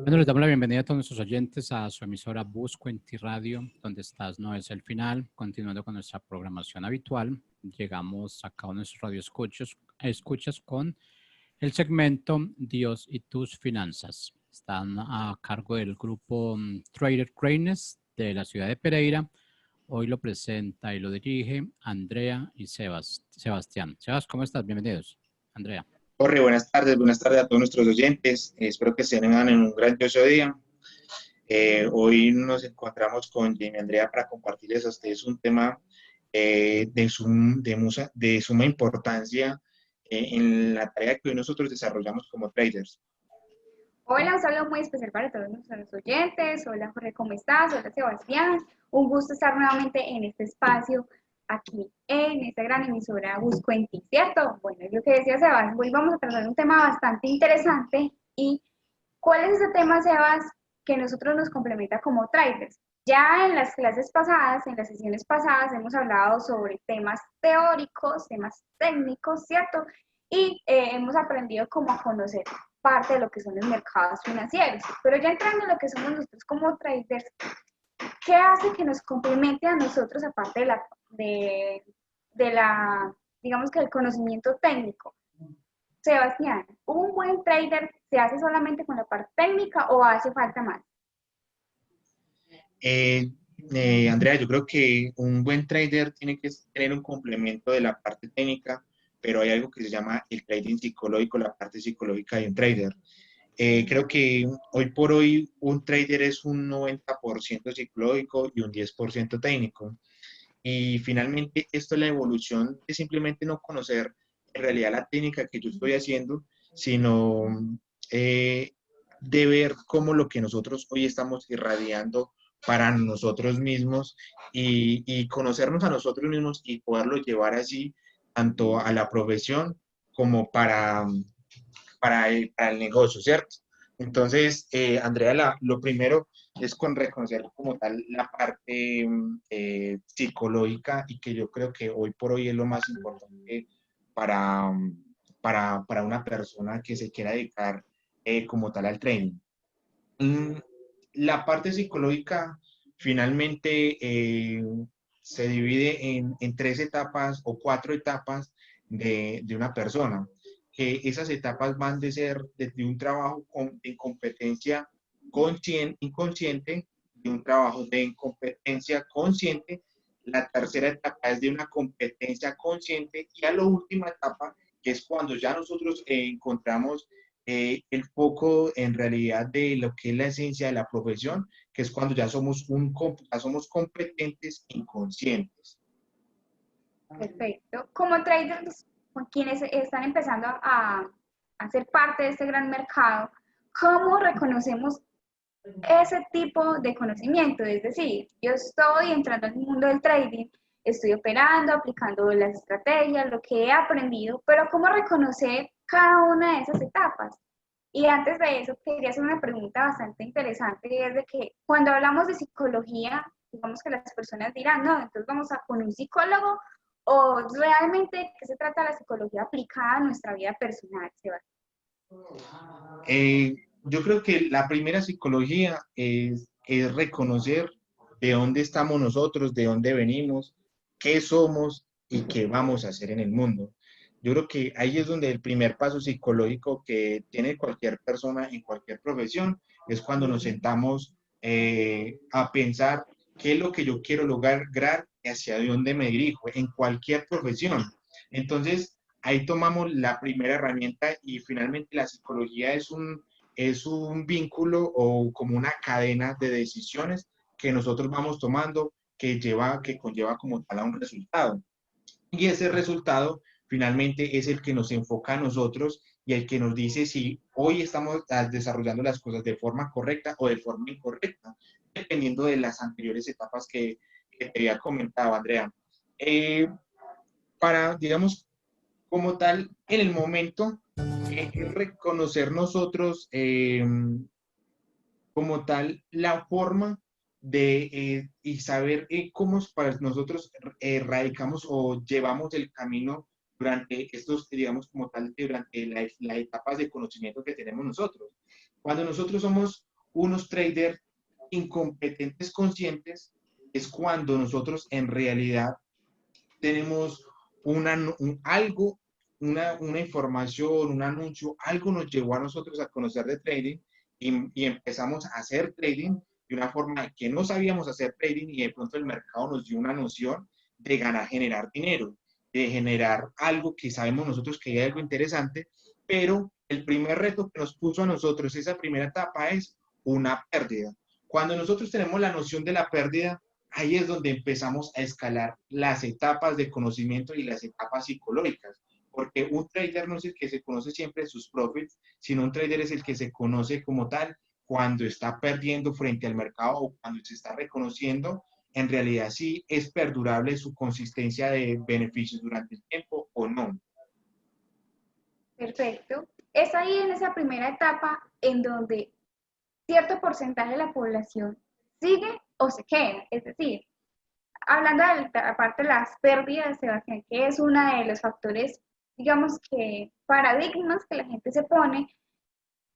Bueno, les damos la bienvenida a todos nuestros oyentes a su emisora Buscuenti Radio, donde estás no es el final. Continuando con nuestra programación habitual, llegamos acá a nuestros escuchas con el segmento Dios y tus finanzas. Están a cargo del grupo Trader Cranes de la ciudad de Pereira. Hoy lo presenta y lo dirige Andrea y Sebastián. Sebas, ¿cómo estás? Bienvenidos. Andrea. Jorge, buenas tardes a todos nuestros oyentes. Espero que se tengan en un grandioso día. Hoy nos encontramos con Jamie Andrea para compartirles a ustedes un tema de suma importancia en la tarea que hoy nosotros desarrollamos como traders. Hola, un saludo muy especial para todos nuestros oyentes. Hola Jorge, ¿cómo estás? Hola Sebastián. Un gusto estar nuevamente en este espacio, aquí en esta gran emisora Buscuenti, ¿cierto? Bueno, lo que decía Sebas, hoy vamos a tratar un tema bastante interesante. ¿Y cuál es ese tema, Sebas, que nosotros nos complementa como traders? Ya en las clases pasadas, en las sesiones pasadas, hemos hablado sobre temas teóricos, temas técnicos, ¿cierto? Y hemos aprendido cómo a conocer parte de lo que son los mercados financieros. Pero ya entrando en lo que somos nosotros como traders, ¿qué hace que nos complemente a nosotros aparte de la digamos que el conocimiento técnico? Sebastián, ¿un buen trader se hace solamente con la parte técnica o hace falta más? Andrea, yo creo que un buen trader tiene que tener un complemento de la parte técnica, pero hay algo que se llama el trading psicológico, la parte psicológica de un trader. Creo que hoy por hoy un trader es un 90% psicológico y un 10% técnico. Y finalmente esto es la evolución de simplemente no conocer en realidad la técnica que yo estoy haciendo, sino eh, de ver cómo lo que nosotros hoy estamos irradiando para nosotros mismos y conocernos a nosotros mismos y poderlo llevar así tanto a la profesión como para el negocio, ¿cierto? Entonces, Andrea, lo primero es con reconocer como tal la parte psicológica y que yo creo que hoy por hoy es lo más importante para, para una persona que se quiera dedicar como tal al trading. La parte psicológica finalmente se divide en tres etapas o cuatro etapas de una persona. Que esas etapas van de ser desde un trabajo en competencia inconsciente, de un trabajo de incompetencia consciente. La tercera etapa es de una competencia consciente y a la última etapa, que es cuando ya nosotros encontramos el foco en realidad de lo que es la esencia de la profesión, que es cuando ya ya somos competentes inconscientes. Perfecto. Como traders, quienes están empezando a ser parte de este gran mercado, ¿cómo reconocemos ese tipo de conocimiento? Es decir, yo estoy entrando al mundo del trading, estoy operando, aplicando las estrategias, lo que he aprendido, pero ¿cómo reconocer cada una de esas etapas? Y antes de eso, quería hacer una pregunta bastante interesante, y es de que cuando hablamos de psicología, digamos que las personas dirán, no, entonces vamos a con un psicólogo, o realmente, ¿qué se trata de la psicología aplicada a nuestra vida personal, Sebastián? Yo creo que la primera psicología es reconocer de dónde estamos nosotros, de dónde venimos, qué somos y qué vamos a hacer en el mundo. Yo creo que ahí es donde el primer paso psicológico que tiene cualquier persona en cualquier profesión es cuando nos sentamos a pensar qué es lo que yo quiero lograr y hacia dónde me dirijo en cualquier profesión. Entonces, ahí tomamos la primera herramienta y finalmente la psicología es un vínculo o como una cadena de decisiones que nosotros vamos tomando que conlleva como tal a un resultado. Y ese resultado finalmente es el que nos enfoca a nosotros y el que nos dice si hoy estamos desarrollando las cosas de forma correcta o de forma incorrecta, dependiendo de las anteriores etapas que te había comentado, Andrea. Digamos, como tal, en el momento, reconocer nosotros como tal la forma y saber cómo para nosotros radicamos o llevamos el camino durante estos, digamos, como tal, durante las etapas de conocimiento que tenemos nosotros. Cuando nosotros somos unos traders incompetentes conscientes, es cuando nosotros en realidad tenemos algo, una información, un anuncio, algo nos llevó a nosotros a conocer de trading y empezamos a hacer trading de una forma que no sabíamos hacer trading y de pronto el mercado nos dio una noción de ganar, generar dinero, de generar algo que sabemos nosotros que hay algo interesante, pero el primer reto que nos puso a nosotros esa primera etapa es una pérdida. Cuando nosotros tenemos la noción de la pérdida, ahí es donde empezamos a escalar las etapas de conocimiento y las etapas psicológicas, porque un trader no es el que se conoce siempre sus profits, sino un trader es el que se conoce como tal cuando está perdiendo frente al mercado o cuando se está reconociendo, en realidad sí es perdurable su consistencia de beneficios durante el tiempo o no. Perfecto. Es ahí en esa primera etapa en donde cierto porcentaje de la población sigue o se queda. Es decir, hablando de la parte de las pérdidas, Sebastián, que es uno de los factores, digamos que paradigmas que la gente se pone,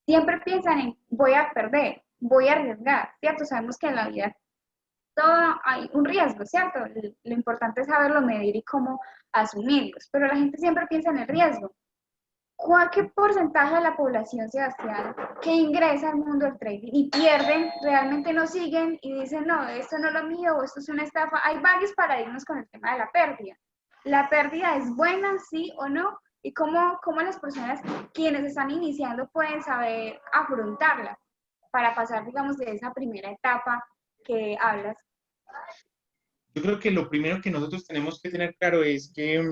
siempre piensan en voy a perder, voy a arriesgar, ¿cierto? Sabemos que en la vida todo hay un riesgo, ¿cierto? Lo importante es saberlo medir y cómo asumirlos, pero la gente siempre piensa en el riesgo. ¿Qué porcentaje de la población, Sebastián, que ingresa al mundo del trading y pierden, realmente no siguen y dicen, no, esto no es lo mío o esto es una estafa? Hay varios paradigmas con el tema de la pérdida. ¿La pérdida es buena, sí o no? ¿Y cómo las personas quienes están iniciando pueden saber afrontarla para pasar, digamos, de esa primera etapa que hablas? Yo creo que lo primero que nosotros tenemos que tener claro es que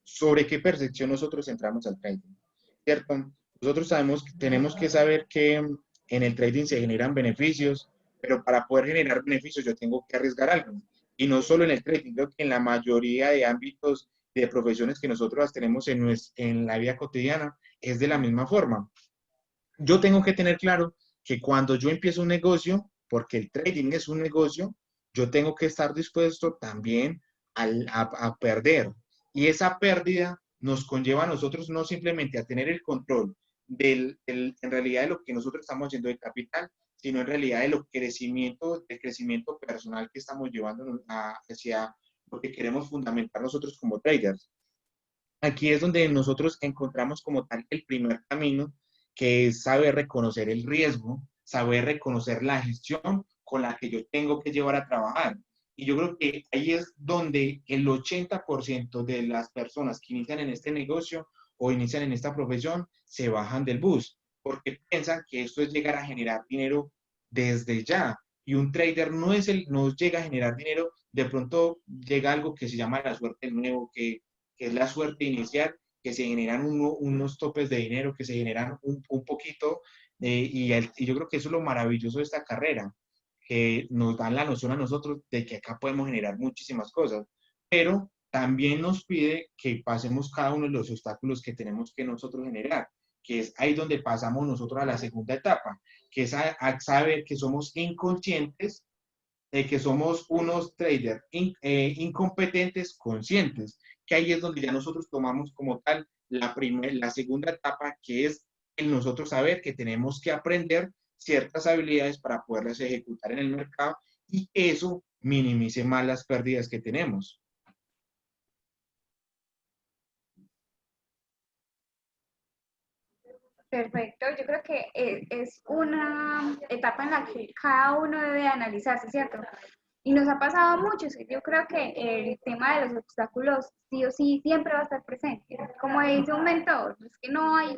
sobre qué percepción nosotros entramos al trading, ¿cierto? Nosotros sabemos que tenemos que saber que en el trading se generan beneficios, pero para poder generar beneficios yo tengo que arriesgar algo. Y no solo en el trading, creo que en la mayoría de ámbitos de profesiones que nosotros tenemos en la vida cotidiana es de la misma forma. Yo tengo que tener claro que cuando yo empiezo un negocio, porque el trading es un negocio, yo tengo que estar dispuesto también a perder. Y esa pérdida nos conlleva a nosotros no simplemente a tener el control en realidad de lo que nosotros estamos haciendo de capital, sino en realidad del crecimiento personal que estamos llevando hacia lo que queremos fundamentar nosotros como traders. Aquí es donde nosotros encontramos como tal el primer camino, que es saber reconocer el riesgo, saber reconocer la gestión con la que yo tengo que llevar a trabajar. Y yo creo que ahí es donde el 80% de las personas que inician en este negocio o inician en esta profesión se bajan del bus, porque piensan que esto es llegar a generar dinero desde ya. Y un trader no llega a generar dinero, de pronto llega algo que se llama la suerte del nuevo, que es la suerte inicial, que se generan unos topes de dinero, que se generan un poquito, y yo creo que eso es lo maravilloso de esta carrera, que nos dan la noción a nosotros de que acá podemos generar muchísimas cosas, pero también nos pide que pasemos cada uno de los obstáculos que tenemos que nosotros generar, que es ahí donde pasamos nosotros a la segunda etapa, que es a saber que somos inconscientes de que somos unos traders incompetentes conscientes, que ahí es donde ya nosotros tomamos como tal la segunda etapa, que es el nosotros saber que tenemos que aprender ciertas habilidades para poderlas ejecutar en el mercado y que eso minimice más las pérdidas que tenemos. Perfecto, yo creo que es una etapa en la que cada uno debe analizarse, ¿cierto? Y nos ha pasado mucho, ¿sí? Yo creo que el tema de los obstáculos sí o sí siempre va a estar presente. Como dice un mentor, es que no hay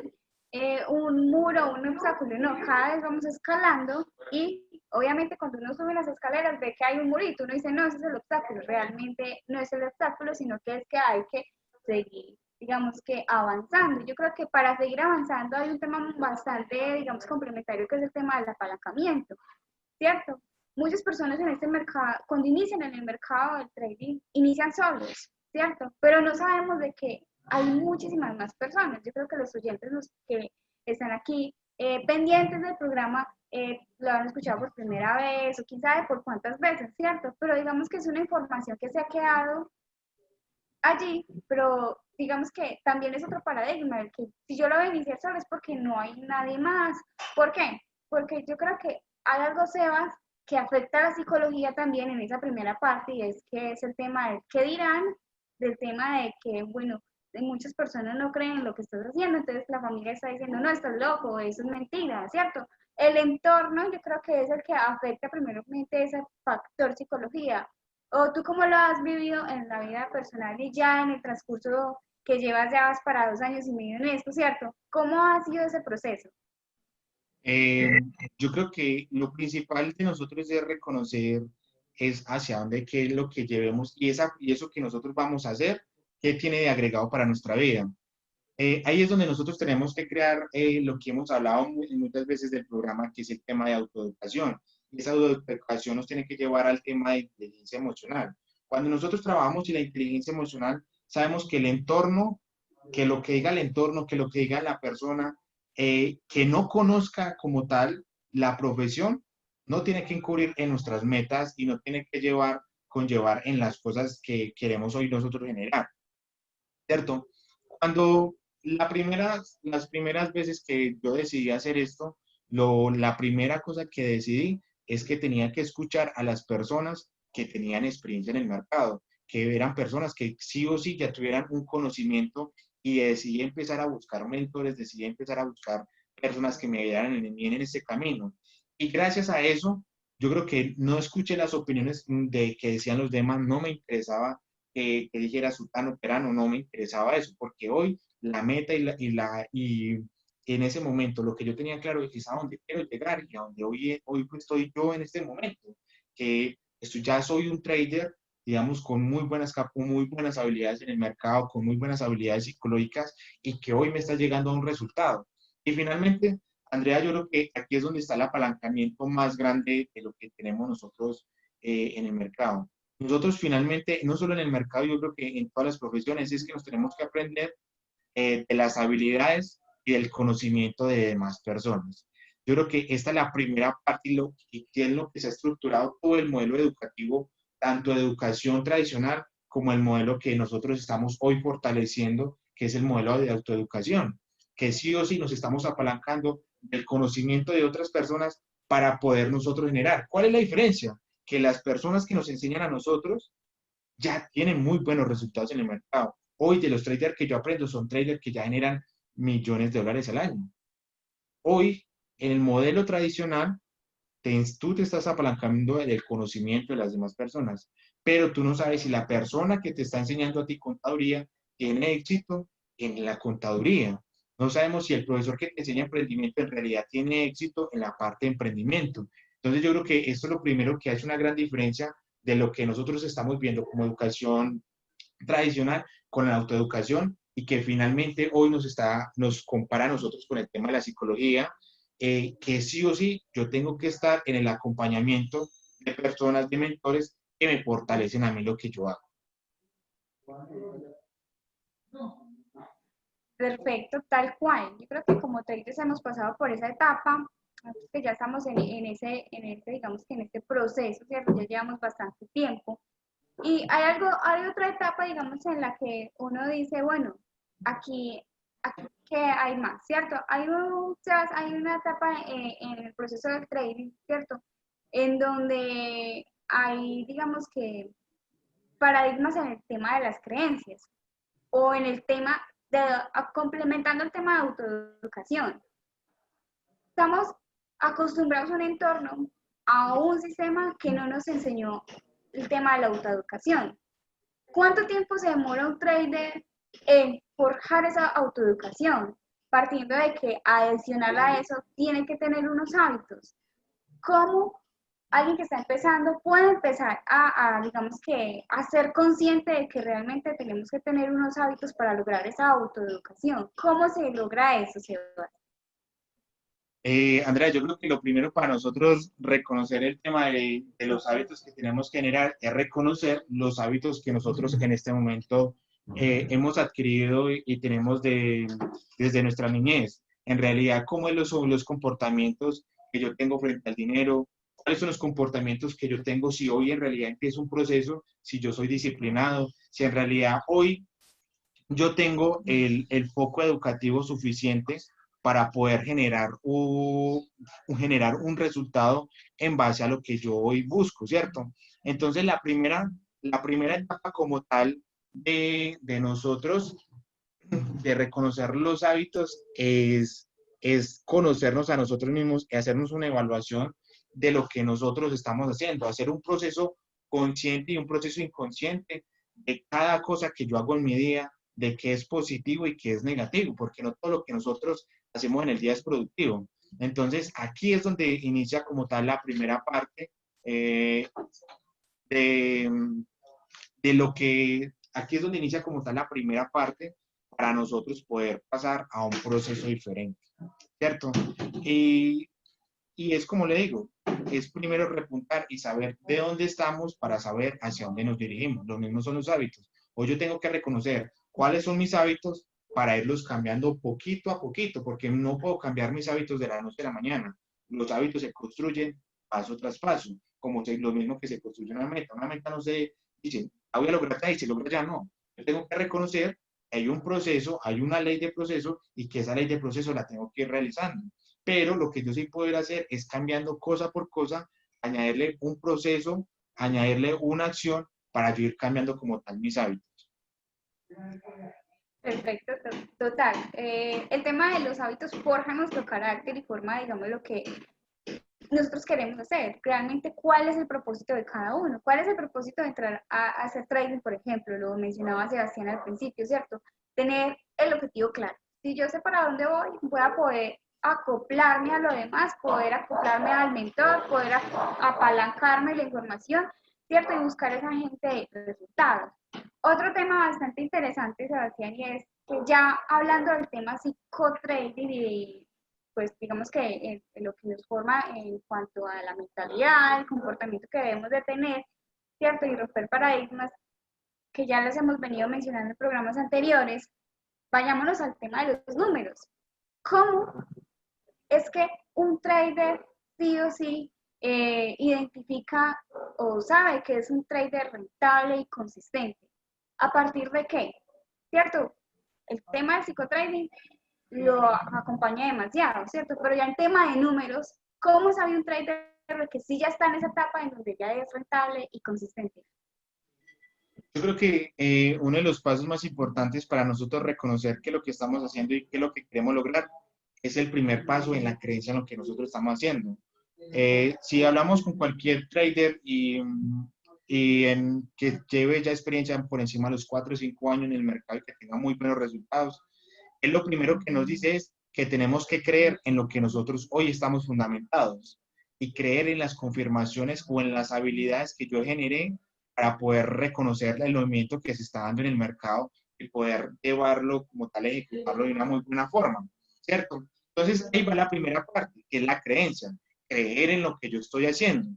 un muro, un obstáculo, no, cada vez vamos escalando y obviamente cuando uno sube las escaleras ve que hay un murito, uno dice, no, ese es el obstáculo, realmente no es el obstáculo, sino que es que hay que seguir, digamos que avanzando. Yo creo que para seguir avanzando hay un tema bastante, digamos, complementario que es el tema del apalancamiento, ¿cierto? Muchas personas en este mercado, cuando inician en el mercado del trading, inician solos, ¿cierto? Pero no sabemos de que hay muchísimas más personas. Yo creo que los oyentes los que están aquí pendientes del programa lo han escuchado por primera vez o quién sabe por cuántas veces, ¿cierto? Pero digamos que es una información que se ha quedado allí, pero digamos que también es otro paradigma, el que si yo lo voy a iniciar solo es porque no hay nadie más. ¿Por qué? porque yo creo que hay algo, Sebas, que afecta a la psicología también en esa primera parte, y es que es el tema del qué dirán, del tema de que, bueno, muchas personas no creen en lo que estás haciendo, entonces la familia está diciendo, no, estás loco, eso es mentira, ¿cierto? El entorno yo creo que es el que afecta primeramente ese factor psicología. ¿O tú cómo lo has vivido en la vida personal y ya en el transcurso que llevas, ya vas para 2 años y medio en esto, ¿cierto? ¿Cómo ha sido ese proceso? Eh, yo creo que lo principal de nosotros es reconocer es hacia dónde, qué es lo que llevemos y eso que nosotros vamos a hacer, qué tiene de agregado para nuestra vida. Ahí es donde nosotros tenemos que crear lo que hemos hablado muchas veces del programa, que es el tema de autoeducación. Y esa autoeducación nos tiene que llevar al tema de inteligencia emocional. Cuando nosotros trabajamos en la inteligencia emocional, sabemos que el entorno, que lo que diga el entorno, que lo que diga la persona, que no conozca como tal la profesión, no tiene que incurrir en nuestras metas y no tiene que conllevar en las cosas que queremos hoy nosotros generar, ¿cierto? Cuando las primeras veces que yo decidí hacer esto, la primera cosa que decidí es que tenía que escuchar a las personas que tenían experiencia en el mercado, que eran personas que sí o sí ya tuvieran un conocimiento, y decidí empezar a buscar mentores, decidí empezar a buscar personas que me ayudaran bien en ese camino. Y gracias a eso, yo creo que no escuché las opiniones de que decían los demás, no me interesaba que dijera Sultano Perano, no me interesaba eso, porque hoy la meta y en ese momento lo que yo tenía claro es a dónde quiero llegar y a dónde hoy pues estoy yo en este momento, que ya soy un trader, digamos, con muy buenas habilidades en el mercado, con muy buenas habilidades psicológicas, y que hoy me está llegando a un resultado. Y finalmente, Andrea, yo creo que aquí es donde está el apalancamiento más grande de lo que tenemos nosotros en el mercado. Nosotros finalmente, no solo en el mercado, yo creo que en todas las profesiones, es que nos tenemos que aprender de las habilidades y del conocimiento de demás personas. Yo creo que esta es la primera parte y que es lo que se ha estructurado todo el modelo educativo, tanto de educación tradicional como el modelo que nosotros estamos hoy fortaleciendo, que es el modelo de autoeducación, que sí o sí nos estamos apalancando del conocimiento de otras personas para poder nosotros generar. ¿Cuál es la diferencia? Que las personas que nos enseñan a nosotros ya tienen muy buenos resultados en el mercado. Hoy de los traders que yo aprendo son traders que ya generan millones de dólares al año. Hoy, en el modelo tradicional, tú te estás apalancando del conocimiento de las demás personas, pero tú no sabes si la persona que te está enseñando a ti contaduría tiene éxito en la contaduría. No sabemos si el profesor que te enseña emprendimiento en realidad tiene éxito en la parte de emprendimiento. Entonces yo creo que esto es lo primero que hace una gran diferencia de lo que nosotros estamos viendo como educación tradicional con la autoeducación, y que finalmente hoy nos compara a nosotros con el tema de la psicología, que sí o sí yo tengo que estar en el acompañamiento de personas, de mentores que me fortalecen a mí lo que yo hago. Perfecto, tal cual. Yo creo que como traders hemos pasado por esa etapa, que ya estamos en ese, digamos que en este proceso, ¿cierto? Ya llevamos bastante tiempo. Y hay otra etapa, digamos, en la que uno dice, bueno, aquí que hay más, ¿cierto? Hay una etapa en el proceso del trading, ¿cierto? En donde hay, digamos que, paradigmas en el tema de las creencias o en el tema de, complementando el tema de autoeducación. Estamos acostumbrados a un entorno, a un sistema que no nos enseñó el tema de la autoeducación. ¿Cuánto tiempo se demora un trader en forjar esa autoeducación? Partiendo de que adicional a eso tiene que tener unos hábitos. ¿Cómo alguien que está empezando puede empezar digamos que, a ser consciente de que realmente tenemos que tener unos hábitos para lograr esa autoeducación? ¿Cómo se logra eso, Sebastián? Andrea, yo creo que lo primero para nosotros reconocer el tema de los hábitos que tenemos que generar es reconocer los hábitos que nosotros en este momento hemos adquirido y tenemos desde nuestra niñez. En realidad, ¿cómo son los comportamientos que yo tengo frente al dinero? ¿Cuáles son los comportamientos que yo tengo si hoy en realidad empiezo un proceso, si yo soy disciplinado, si en realidad hoy yo tengo el foco educativo suficiente para poder generar un resultado en base a lo que yo hoy busco, ¿cierto? Entonces, la primera etapa como tal de nosotros, de reconocer los hábitos, es conocernos a nosotros mismos y hacernos una evaluación de lo que nosotros estamos haciendo, hacer un proceso consciente y un proceso inconsciente de cada cosa que yo hago en mi día, de qué es positivo y qué es negativo, porque no todo lo que nosotros hacemos en el día es productivo. Entonces, aquí es donde inicia como tal la primera parte eh, de, aquí es donde inicia como tal la primera parte para nosotros poder pasar a un proceso diferente, ¿cierto? Y, y es como le digo, es primero repuntar y saber de dónde estamos para saber hacia dónde nos dirigimos. Lo mismo son los hábitos. Hoy yo tengo que reconocer cuáles son mis hábitos para irlos cambiando poquito a poquito, porque no puedo cambiar mis hábitos de la noche a la mañana. Los hábitos se construyen paso tras paso, como lo mismo que se construye una meta. Una meta no se dice, la voy a lograr ya y se logra ya, no. Yo tengo que reconocer que hay un proceso, hay una ley de proceso y que esa ley de proceso la tengo que ir realizando. Pero lo que yo sí puedo hacer es cambiando cosa por cosa, añadirle un proceso, añadirle una acción para yo ir cambiando como tal mis hábitos. Perfecto, total. El tema de los hábitos forja nuestro carácter y forma, digamos, lo que nosotros queremos hacer. Realmente, ¿cuál es el propósito de cada uno? ¿Cuál es el propósito de entrar a hacer trading, por ejemplo? Lo mencionaba Sebastián al principio, ¿cierto? Tener el objetivo claro. Si yo sé para dónde voy, voy a poder acoplarme a lo demás, poder acoplarme al mentor, poder apalancarme la información, ¿cierto? Y buscar esa gente de resultados. Otro tema bastante interesante, Sebastián, y es que ya hablando del tema psicotrading y pues digamos que lo que nos forma en cuanto a la mentalidad, el comportamiento que debemos de tener, ¿cierto? Y romper paradigmas, que ya los hemos venido mencionando en programas anteriores, vayámonos al tema de los números. ¿Cómo es que un trader sí o sí identifica o sabe que es un trader rentable y consistente? ¿A partir de qué? ¿Cierto? El tema del psicotrading lo acompaña demasiado, ¿cierto? Pero ya en tema de números, ¿cómo sabe un trader que sí ya está en esa etapa en donde ya es rentable y consistente? Yo creo que uno de los pasos más importantes para nosotros reconocer que lo que estamos haciendo y qué es lo que queremos lograr es el primer paso en la creencia en lo que nosotros estamos haciendo. Si hablamos con cualquier trader que lleve ya experiencia por encima de los 4 o 5 años en el mercado y que tenga muy buenos resultados, él lo primero que nos dice es que tenemos que creer en lo que nosotros hoy estamos fundamentados y creer en las confirmaciones o en las habilidades que yo generé para poder reconocer el movimiento que se está dando en el mercado y poder llevarlo como tal, ejecutarlo de una muy buena forma, ¿cierto? Entonces, ahí va la primera parte, que es la creencia, creer en lo que yo estoy haciendo.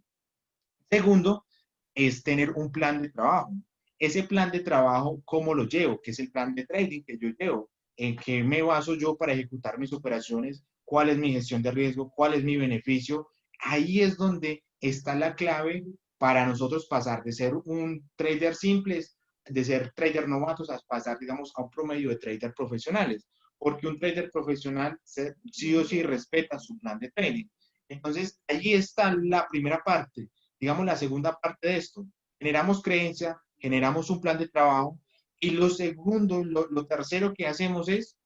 Segundo, es tener un plan de trabajo. Ese plan de trabajo, ¿cómo lo llevo? ¿Qué es el plan de trading que yo llevo? ¿En qué me baso yo para ejecutar mis operaciones? ¿Cuál es mi gestión de riesgo? ¿Cuál es mi beneficio? Ahí es donde está la clave para nosotros pasar de ser un trader simple, de ser trader novatos, a pasar, digamos, a un promedio de trader profesionales. Porque un trader profesional sí o sí respeta su plan de trading. Entonces, ahí está la primera parte. Digamos, la segunda parte de esto. Generamos creencia, generamos un plan de trabajo y lo segundo, lo tercero que hacemos es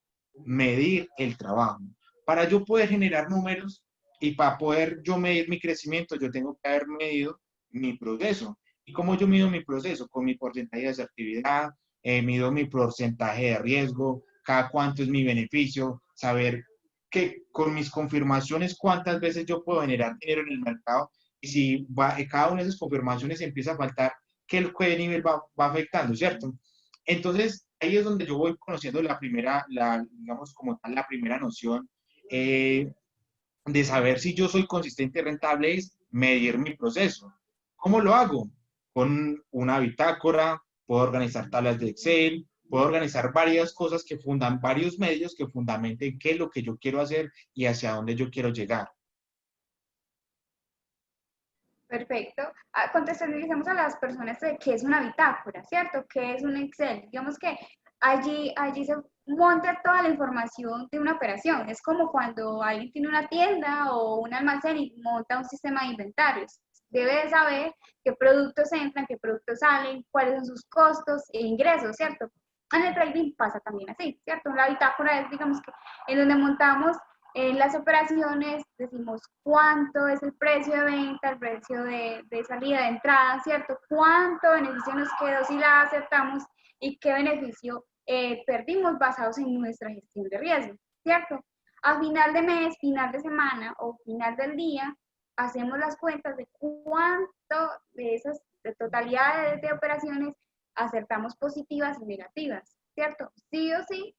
medir el trabajo. Para yo poder generar números y para poder yo medir mi crecimiento, yo tengo que haber medido mi proceso. ¿Y cómo yo mido mi proceso? Con mi porcentaje de asertividad, mido mi porcentaje de riesgo, cada cuánto es mi beneficio, saber que con mis confirmaciones cuántas veces yo puedo generar dinero en el mercado y si cada una de esas confirmaciones empieza a faltar, ¿qué nivel va afectando, ¿cierto? Entonces, ahí es donde yo voy conociendo digamos, como tal, la primera noción de saber si yo soy consistente y rentable es medir mi proceso. ¿Cómo lo hago? Con una bitácora, puedo organizar tablas de Excel, puedo organizar varias cosas varios medios que fundamenten qué es lo que yo quiero hacer y hacia dónde yo quiero llegar. Perfecto. Contextualicemos a las personas de qué es una bitácora, ¿cierto? ¿Qué es un Excel? Digamos que allí monta toda la información de una operación. Es como cuando alguien tiene una tienda o un almacén y monta un sistema de inventarios. Debe saber qué productos entran, qué productos salen, cuáles son sus costos e ingresos, ¿cierto? En el trading pasa también así, ¿cierto? La bitácora es, digamos que, en donde montamos las operaciones, decimos cuánto es el precio de venta, el precio de salida, de entrada, ¿cierto? Cuánto beneficio nos quedó si la aceptamos y qué beneficio perdimos basados en nuestra gestión de riesgo, ¿cierto? A final de mes, final de semana o final del día, hacemos las cuentas de cuánto de esas de totalidad de operaciones acertamos positivas y negativas, ¿cierto? Sí o sí,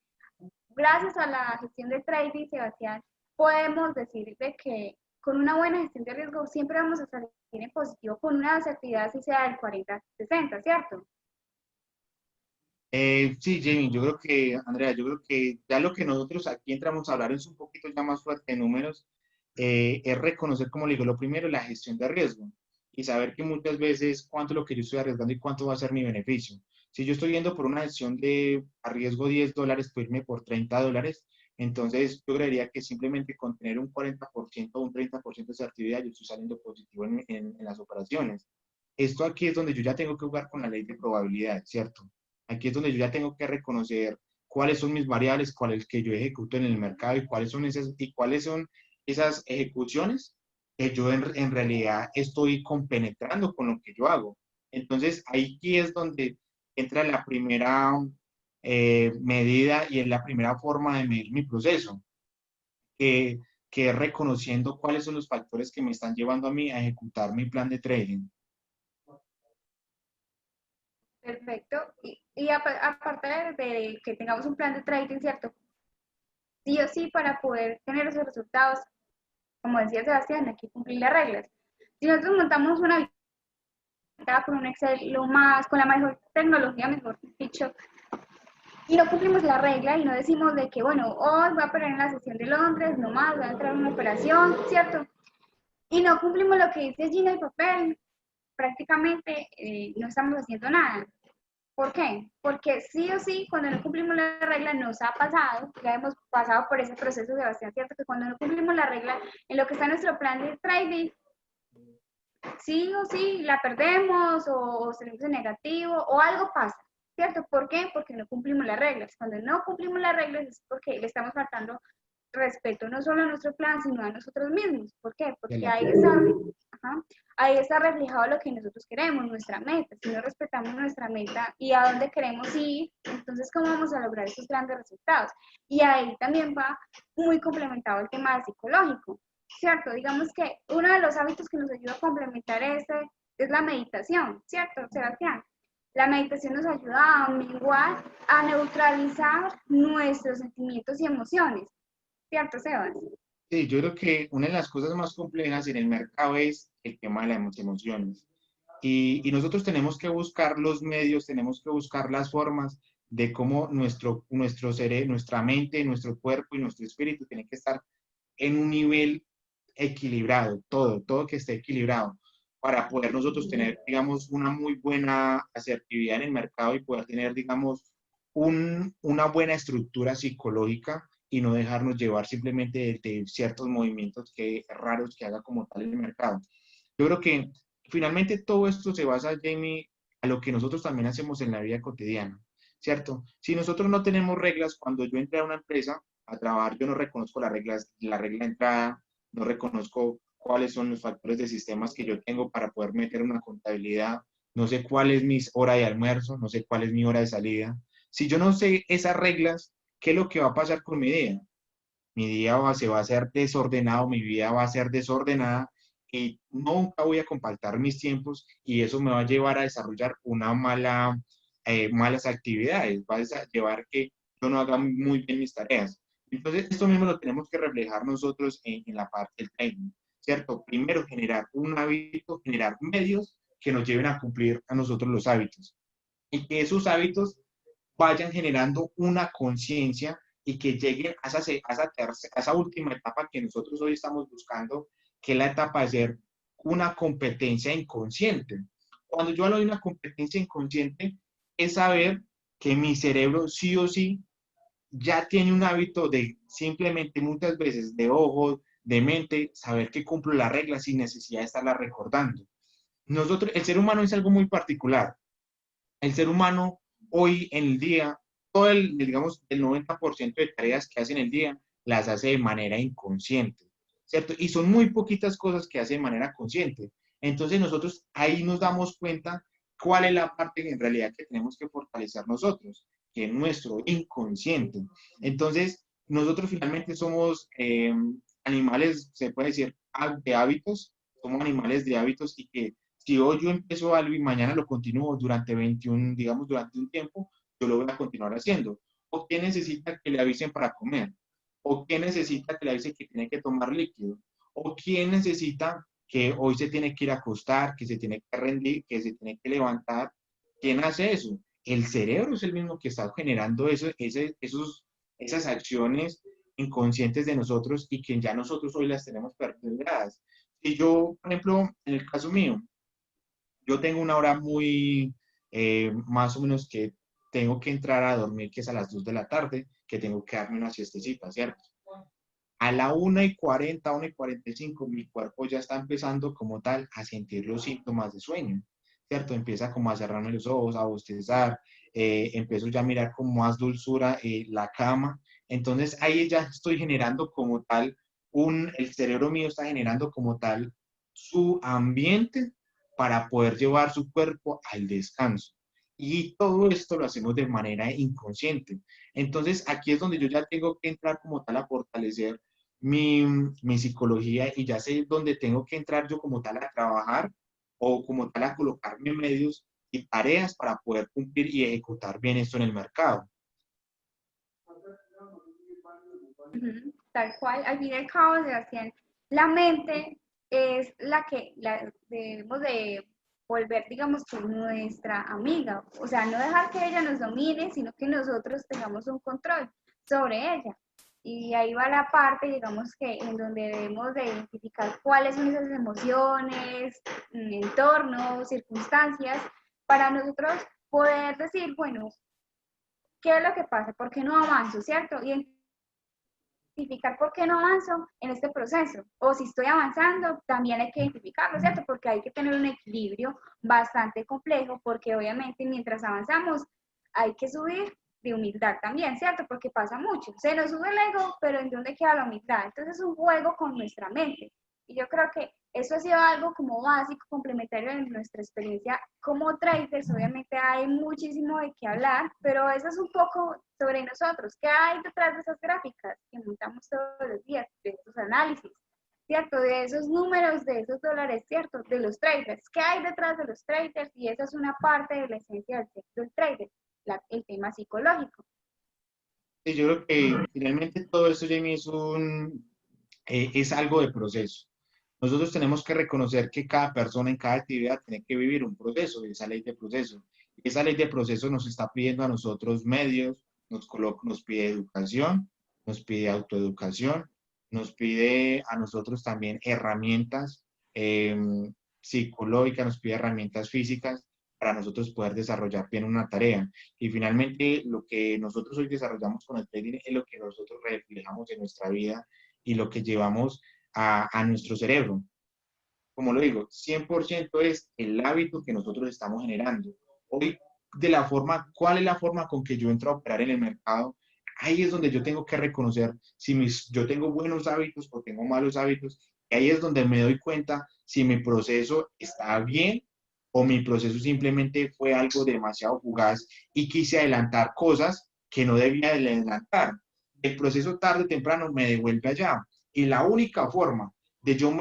gracias a la gestión de trading, Sebastián, podemos decir de que con una buena gestión de riesgo siempre vamos a salir en positivo con una actividad si sea del 40-60, ¿cierto? Sí, Jamie, yo creo que, Andrea, yo creo que ya lo que nosotros aquí entramos a hablar es un poquito ya más fuerte de números, es reconocer, como le digo, lo primero, la gestión de riesgo y saber que muchas veces cuánto es lo que yo estoy arriesgando y cuánto va a ser mi beneficio. Si yo estoy yendo por una gestión de arriesgo $10, pues irme por $30, entonces yo creería que simplemente con tener un 40% o un 30% de esa actividad, yo estoy saliendo positivo en las operaciones. Esto aquí es donde yo ya tengo que jugar con la ley de probabilidad, ¿cierto? Aquí es donde yo ya tengo que reconocer cuáles son mis variables, cuáles que yo ejecuto en el mercado y cuáles son esas ejecuciones que yo en realidad estoy compenetrando con lo que yo hago. Entonces, aquí es donde entra la primera medida y es la primera forma de medir mi proceso, que, que es reconociendo cuáles son los factores que me están llevando a mí a ejecutar mi plan de trading. Perfecto. Y aparte de que tengamos un plan de trading, ¿cierto? Sí o sí, para poder tener esos resultados, como decía Sebastián, hay que cumplir las reglas. Si nosotros montamos una bitácora con un Excel lo más, con la mejor tecnología, mejor dicho, y no cumplimos la regla y no decimos de que, bueno, hoy voy a operar en la sesión de Londres, nomás voy a entrar en una operación, ¿cierto? Y no cumplimos lo que dice Gina y papel, prácticamente no estamos haciendo nada. ¿Por qué? Porque sí o sí, cuando no cumplimos la regla, nos ha pasado, ya hemos pasado por ese proceso, Sebastián, ¿cierto? Que cuando no cumplimos la regla en lo que está nuestro plan de trading, sí o sí la perdemos o salimos en negativo o algo pasa, ¿cierto? ¿Por qué? Porque no cumplimos las reglas. Cuando no cumplimos las reglas es porque le estamos faltando respeto no solo a nuestro plan, sino a nosotros mismos. ¿Por qué? Porque ahí está reflejado lo que nosotros queremos, nuestra meta. Si no respetamos nuestra meta y a dónde queremos ir, entonces ¿cómo vamos a lograr esos grandes resultados? Y ahí también va muy complementado el tema psicológico, ¿cierto? Digamos que uno de los hábitos que nos ayuda a complementar este es la meditación, ¿cierto, Sebastián? La meditación nos ayuda a menguar, a neutralizar nuestros sentimientos y emociones. ¿Cierto, Sebas? Sí, yo creo que una de las cosas más complejas en el mercado es el tema de las emociones. Y nosotros tenemos que buscar los medios, tenemos que buscar las formas de cómo nuestro cerebro, nuestra mente, nuestro cuerpo y nuestro espíritu tienen que estar en un nivel equilibrado, todo que esté equilibrado, para poder nosotros tener, digamos, una muy buena asertividad en el mercado y poder tener, digamos, una buena estructura psicológica y no dejarnos llevar simplemente de ciertos movimientos raros que haga como tal el mercado. Yo creo que finalmente todo esto se basa, Jamie, a lo que nosotros también hacemos en la vida cotidiana, ¿cierto? Si nosotros no tenemos reglas, cuando yo entré a una empresa a trabajar, yo no reconozco las reglas, la regla de entrada, no reconozco cuáles son los factores de sistemas que yo tengo para poder meter una contabilidad, no sé cuál es mi hora de almuerzo, no sé cuál es mi hora de salida. Si yo no sé esas reglas, ¿qué es lo que va a pasar con mi día? Se va a hacer desordenado, mi vida va a ser desordenada y nunca voy a compactar mis tiempos y eso me va a llevar a desarrollar malas actividades, va a llevar que yo no haga muy bien mis tareas. Entonces, esto mismo lo tenemos que reflejar nosotros en la parte del training, ¿cierto? Primero, generar un hábito, generar medios que nos lleven a cumplir a nosotros los hábitos y que esos hábitos vayan generando una conciencia y que lleguen a esa última etapa que nosotros hoy estamos buscando, que es la etapa de ser una competencia inconsciente. Cuando yo hablo de una competencia inconsciente, es saber que mi cerebro sí o sí ya tiene un hábito de simplemente muchas veces de ojo, de mente, saber que cumplo las reglas sin necesidad de estarlas recordando. Nosotros, el ser humano es algo muy particular. El ser humano hoy en el día, todo el, digamos, el 90% de tareas que hace en el día, las hace de manera inconsciente, ¿cierto? Y son muy poquitas cosas que hace de manera consciente. Entonces nosotros ahí nos damos cuenta cuál es la parte en realidad que tenemos que fortalecer nosotros, que es nuestro inconsciente. Entonces, nosotros finalmente somos animales, se puede decir, de hábitos, somos animales de hábitos y que si hoy yo empiezo algo y mañana lo continúo durante 21, digamos, durante un tiempo, yo lo voy a continuar haciendo. ¿O quién necesita que le avisen para comer? ¿O quién necesita que le avisen que tiene que tomar líquido? ¿O quién necesita que hoy se tiene que ir a acostar, que se tiene que rendir, que se tiene que levantar? ¿Quién hace eso? El cerebro es el mismo que está generando esas acciones inconscientes de nosotros y que ya nosotros hoy las tenemos perpetuadas. Si yo, por ejemplo, en el caso mío, yo tengo una hora muy, más o menos que tengo que entrar a dormir, que es a las 2 de la tarde, que tengo que darme una siestecita, ¿cierto? A la 1:40, 1:45, mi cuerpo ya está empezando como tal a sentir los síntomas de sueño, ¿cierto? Empieza como a cerrarme los ojos, a bostezar, empiezo ya a mirar con más dulzura la cama. Entonces ahí ya estoy generando como tal, el cerebro mío está generando como tal su ambiente para poder llevar su cuerpo al descanso. Y todo esto lo hacemos de manera inconsciente. Entonces aquí es donde yo ya tengo que entrar como tal a fortalecer mi psicología y ya sé dónde tengo que entrar yo como tal a trabajar o como tal a colocarme medios y tareas para poder cumplir y ejecutar bien esto en el mercado. Tal cual, al fin y al cabo, Sebastián, la mente es debemos de volver, digamos, que nuestra amiga, o sea, no dejar que ella nos domine, sino que nosotros tengamos un control sobre ella. Y ahí va la parte, digamos, que en donde debemos de identificar cuáles son esas emociones, entornos, circunstancias, para nosotros poder decir, bueno, ¿qué es lo que pasa? ¿Por qué no avanzo? ¿Cierto? Y identificar por qué no avanzo en este proceso. O si estoy avanzando, también hay que identificarlo, ¿cierto? Porque hay que tener un equilibrio bastante complejo, porque obviamente mientras avanzamos hay que subir de humildad también, ¿cierto? Porque pasa mucho. Se nos sube el ego, pero ¿en dónde queda la humildad? Entonces es un juego con nuestra mente. Y yo creo que eso ha sido algo como básico, complementario en nuestra experiencia como traders. Obviamente hay muchísimo de qué hablar, pero eso es un poco sobre nosotros. ¿Qué hay detrás de esas gráficas que montamos todos los días, de esos análisis, ¿cierto? De esos números, de esos dólares, ¿cierto? De los traders. ¿Qué hay detrás de los traders? Y esa es una parte de la esencia del trader, el tema psicológico. Y yo creo que finalmente todo esto, Jamie, es algo de proceso. Nosotros tenemos que reconocer que cada persona en cada actividad tiene que vivir un proceso, esa ley de proceso. Y esa ley de proceso nos está pidiendo a nosotros medios, nos pide educación, nos pide autoeducación, nos pide a nosotros también herramientas eh, psicológicas, nos pide herramientas físicas para nosotros poder desarrollar bien una tarea. Y finalmente, lo que nosotros hoy desarrollamos con el trading es lo que nosotros reflejamos en nuestra vida y lo que llevamos a nuestro cerebro. Como lo digo, 100% es el hábito que nosotros estamos generando. Hoy, ¿cuál es la forma con que yo entro a operar en el mercado? Ahí es donde yo tengo que reconocer si yo tengo buenos hábitos o tengo malos hábitos. Y ahí es donde me doy cuenta si mi proceso está bien o mi proceso simplemente fue algo demasiado fugaz y quise adelantar cosas que no debía adelantar. El proceso tarde o temprano me devuelve allá. Y la única forma de yo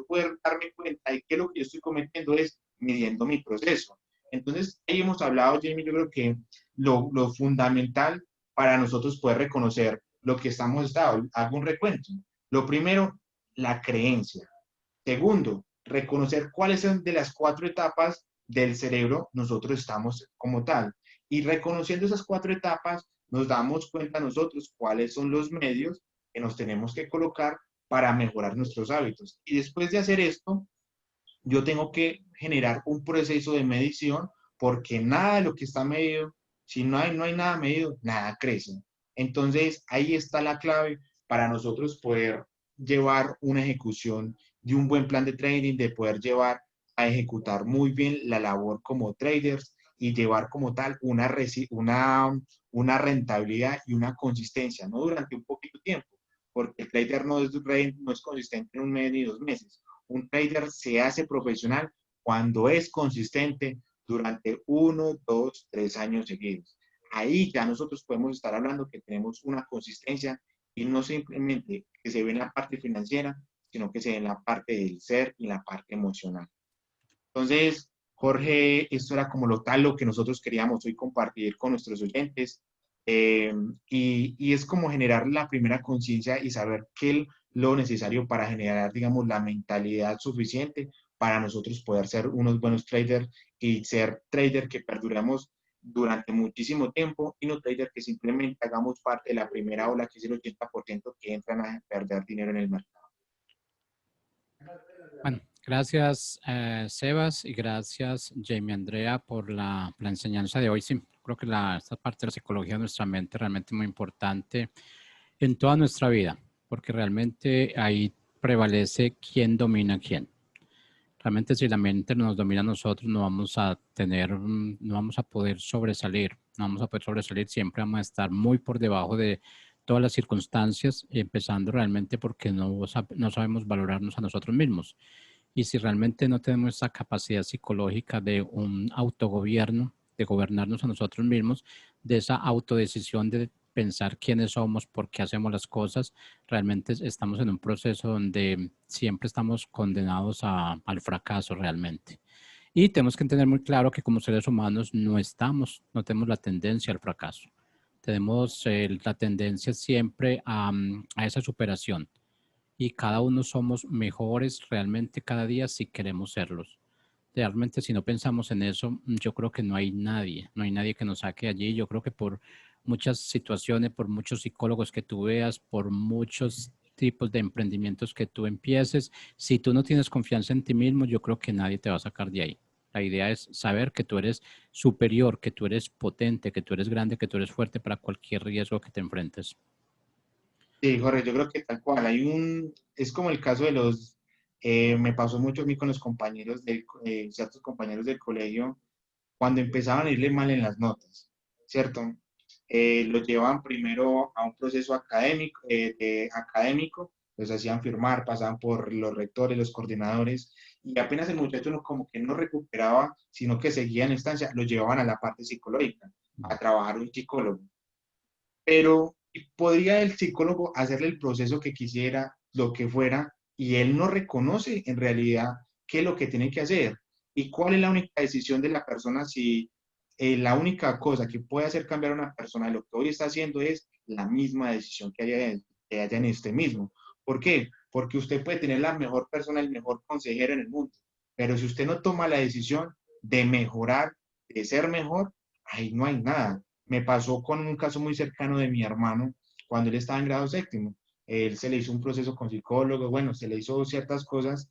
poder darme cuenta de qué es lo que yo estoy cometiendo es midiendo mi proceso. Entonces, ahí hemos hablado, Jamie, yo creo que lo fundamental para nosotros poder reconocer lo que estamos dando, hago un recuento. Lo primero, la creencia. Segundo, reconocer cuáles son de las 4 etapas del cerebro nosotros estamos como tal. Y reconociendo esas 4 etapas, nos damos cuenta nosotros cuáles son los medios que nos tenemos que colocar para mejorar nuestros hábitos. Y después de hacer esto, yo tengo que generar un proceso de medición porque nada de lo que está medido, si no hay nada medido, nada crece. Entonces, ahí está la clave para nosotros poder llevar una ejecución de un buen plan de trading, de poder llevar a ejecutar muy bien la labor como traders y llevar como tal una rentabilidad y una consistencia, no durante un poquito tiempo, porque el trader no es consistente en un mes ni 2 meses. Un trader se hace profesional cuando es consistente durante 1, 2, 3 años seguidos. Ahí ya nosotros podemos estar hablando que tenemos una consistencia y no simplemente que se ve en la parte financiera, sino que se ve en la parte del ser y la parte emocional. Entonces, Jorge, esto era como lo que nosotros queríamos hoy compartir con nuestros oyentes. Y es como generar la primera conciencia y saber qué es lo necesario para generar, digamos, la mentalidad suficiente para nosotros poder ser unos buenos traders y ser traders que perduramos durante muchísimo tiempo y no traders que simplemente hagamos parte de la primera ola, que es el 80% que entran a perder dinero en el mercado. Bueno, gracias Sebas y gracias Jamie Andrea por la enseñanza de hoy. Sí, creo que esta parte de la psicología de nuestra mente es realmente muy importante en toda nuestra vida, porque realmente ahí prevalece quién domina a quién. Realmente si la mente nos domina a nosotros, no vamos a tener, no vamos a poder sobresalir, no vamos a poder sobresalir, siempre vamos a estar muy por debajo de todas las circunstancias, empezando realmente porque no sabemos valorarnos a nosotros mismos. Y si realmente no tenemos esa capacidad psicológica de un autogobierno, de gobernarnos a nosotros mismos, de esa autodecisión de pensar quiénes somos, por qué hacemos las cosas, realmente estamos en un proceso donde siempre estamos condenados al fracaso realmente. Y tenemos que entender muy claro que como seres humanos no tenemos la tendencia al fracaso. Tenemos la tendencia siempre a esa superación y cada uno somos mejores realmente cada día si queremos serlos. Realmente si no pensamos en eso, yo creo que no hay nadie que nos saque allí. Yo creo que por muchas situaciones, por muchos psicólogos que tú veas, por muchos tipos de emprendimientos que tú empieces, si tú no tienes confianza en ti mismo, yo creo que nadie te va a sacar de ahí. La idea es saber que tú eres superior, que tú eres potente, que tú eres grande, que tú eres fuerte para cualquier riesgo que te enfrentes. Sí, Jorge, yo creo que tal cual. Es como el caso de me pasó mucho a mí con los compañeros ciertos compañeros del colegio, cuando empezaban a irle mal en las notas, ¿cierto? Los llevaban primero a un proceso académico, los hacían firmar, pasaban por los rectores, los coordinadores, y apenas el muchacho como que no recuperaba, sino que seguía en estancia, lo llevaban a la parte psicológica, a trabajar un psicólogo. Pero podría el psicólogo hacerle el proceso que quisiera, lo que fuera, y él no reconoce en realidad qué es lo que tiene que hacer y cuál es la única decisión de la persona si la única cosa que puede hacer cambiar a una persona de lo que hoy está haciendo es la misma decisión que haya en este mismo. ¿Por qué? Porque usted puede tener la mejor persona, el mejor consejero en el mundo, pero si usted no toma la decisión de mejorar, de ser mejor, ahí no hay nada. Me pasó con un caso muy cercano de mi hermano cuando él estaba en grado séptimo. Él se le hizo un proceso con psicólogo, bueno, se le hizo ciertas cosas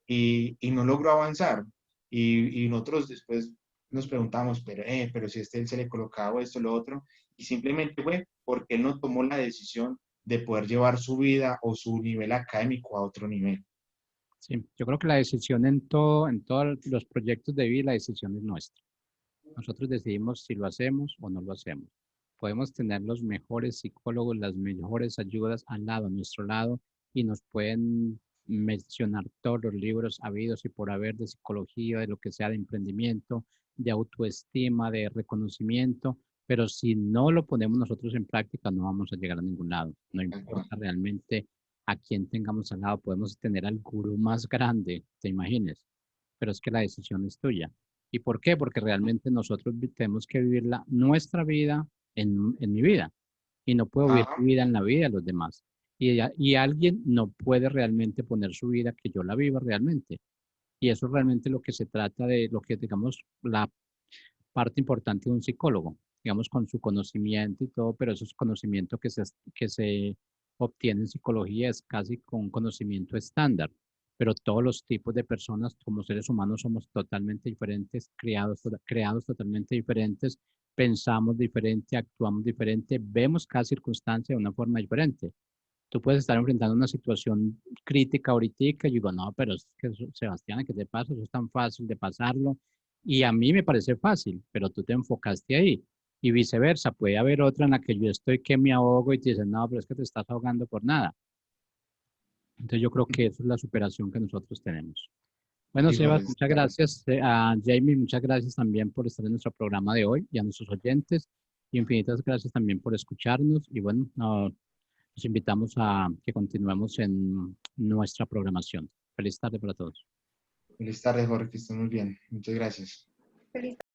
y no logró avanzar. Y nosotros después nos preguntamos, pero si él se le colocaba esto, lo otro, y simplemente fue porque él no tomó la decisión de poder llevar su vida o su nivel académico a otro nivel. Sí, yo creo que la decisión en todos los proyectos de vida, la decisión es nuestra. Nosotros decidimos si lo hacemos o no lo hacemos. Podemos tener los mejores psicólogos, las mejores ayudas al lado, a nuestro lado, y nos pueden mencionar todos los libros habidos y por haber de psicología, de lo que sea, de emprendimiento, de autoestima, de reconocimiento, pero si no lo ponemos nosotros en práctica, no vamos a llegar a ningún lado. No importa realmente a quién tengamos al lado, podemos tener al gurú más grande, te imagines, pero es que la decisión es tuya. ¿Y por qué? Porque realmente nosotros tenemos que vivir nuestra vida en mi vida y no puedo vivir Ajá. mi vida en la vida de los demás. Y alguien no puede realmente poner su vida que yo la viva realmente. Y eso es realmente lo que se trata de lo que, digamos, la parte importante de un psicólogo, digamos, con su conocimiento y todo, pero ese conocimiento que se obtiene en psicología es casi con un conocimiento estándar, pero todos los tipos de personas como seres humanos somos totalmente diferentes, creados totalmente diferentes pensamos diferente, actuamos diferente, vemos cada circunstancia de una forma diferente. Tú puedes estar enfrentando una situación crítica ahorita y digo, no, pero es que Sebastián, ¿qué te pasa? Eso es tan fácil de pasarlo. Y a mí me parece fácil, pero tú te enfocaste ahí. Y viceversa, puede haber otra en la que yo estoy que me ahogo y te dicen, no, pero es que te estás ahogando por nada. Entonces yo creo que eso es la superación que nosotros tenemos. Bueno, Híjole, Sebas, muchas gracias. A Jamie, muchas gracias también por estar en nuestro programa de hoy y a nuestros oyentes. Y infinitas gracias también por escucharnos. Y bueno, los invitamos a que continuemos en nuestra programación. Feliz tarde para todos. feliz tarde, Jorge, que estés muy bien. Muchas gracias. Feliz